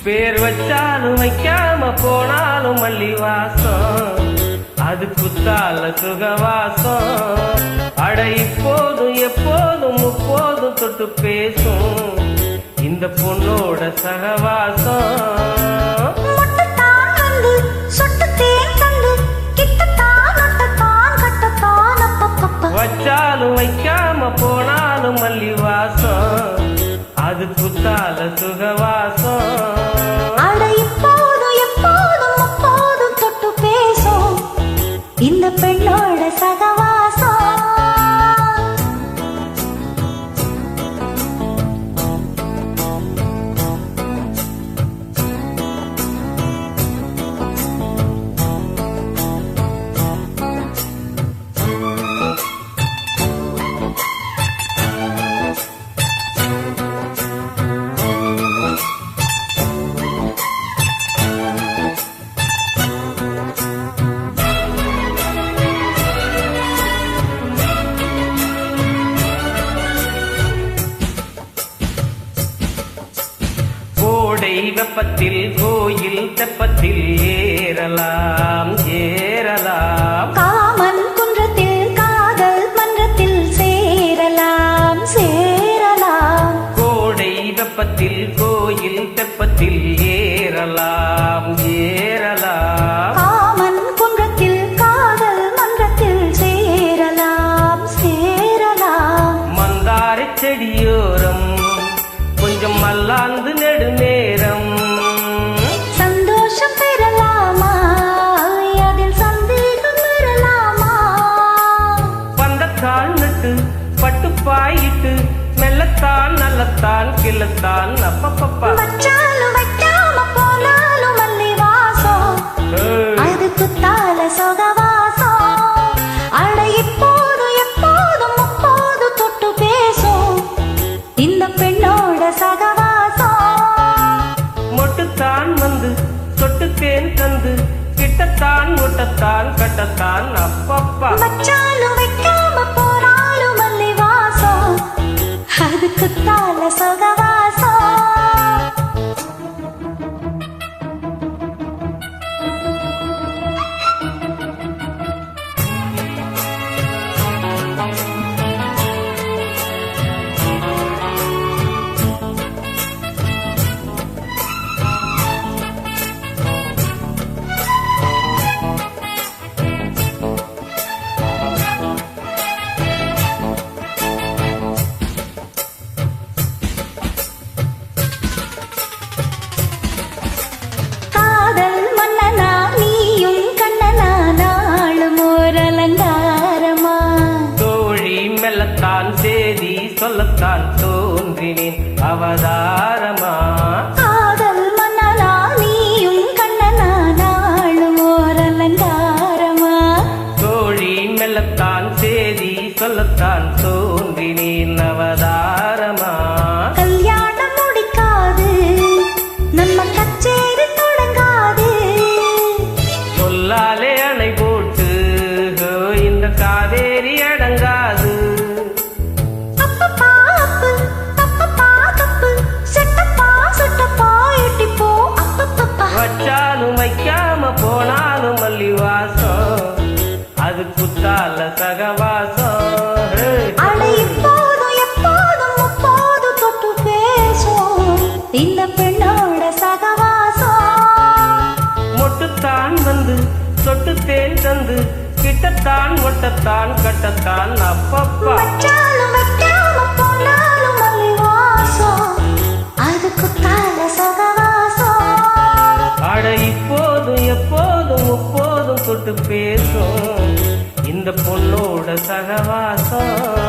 பேர் வச்சாலும் வைக்காம போனாலும் மல்லி வாசம், அது குத்தால சுகவாசம். அட இப்போதும் எப்போதும் முப்போதும் தொட்டு பேசும் இந்த பொண்ணோட சகவாசம். வச்சாலும் வைக்காம போனாலும் மல்லி வாசம், அது குத்தால சுகவாசம். அட இப்போதும் எப்போதும் அப்போதும் தொட்டு பேசும் இந்த பெண்ணோட சகவாசம். வெப்பத்தில் கோயில் தெப்பத்தில் ஏறலாம் ஏறலாம், காமன் குன்றத்தில் காதல் மன்றத்தில் சேரலாம் சேரலாம். கோடை வெப்பத்தில் கோயில் தெப்பத்தில் ஏறலாம் ஏறலாம், காமன் குன்றத்தில் காதல் மன்றத்தில் சேரலாம் சேரலாம். மந்தார செடியோரம் கொஞ்சம் மல்லாந்து நெடுநேரம் சந்தோஷம் பெறலாமா, அதில் சந்தேகம் பெறலாமா. பந்தத்தால் நட்டு பட்டுப்பாயிட்டு மெல்லத்தான் நல்லத்தான் கிள்ளத்தான் அப்பப்பப்பா. வச்சாலும் வைக்காம போனாலும் மல்லி வாசம், அது குத்தால சுகவாசம். அட இப்போதும் எப்போதும் முப்போது தொட்டு பேசும் இந்த பெண்ணோட சகவாசம். மொட்டுத்தான் வந்து தொட்டுத்தேன் தந்து கிட்டத்தான் முட்டத்தான் கட்டத்தான் அப்பப்பா. வச்சாலும் வைக்காம போனாலும் மல்லி வாசம், அது குத்தால சுகவாசம். மெல்லத்தான் சேதி சொல்லத்தான் தோன்றினேன் அவதாரமா. காதல் மன்னனா நீயும் கண்ணனா நாளும் ஓர் அலங்காரமா. தோழி மெல்லத்தான் சேதி சொல்லத்தான் தோன்றினேன் அவதாரமா. கல்யாணம் முடிக்காது நம்ம கச்சேரி தொடங்காது, சொல்லாலே அணை போட்டு இந்த காவேரி அடங்காது. வச்சாலும் வைக்காம போனாலும் மல்லி வாசம், அது குத்தால சகவாசம். அட இப்போதும் எப்போதும் முப்போது தொட்டு பேசும் இந்த பெண்ணோட சகவாசம். மொட்டுத்தான் வந்து தொட்டுத்தேன் தந்து கிட்டத்தான் ஒட்டத்தான் கட்டத்தான் அப்பப்பா. வச்சாலும் வைக்காம போனாலும் மல்லி வாசம், அது குத்தால சகவாசம். அட இப்போதும் எப்போதும் முப்போதும் தொட்டு பேசும் இந்த பொண்ணோட சகவாசம்.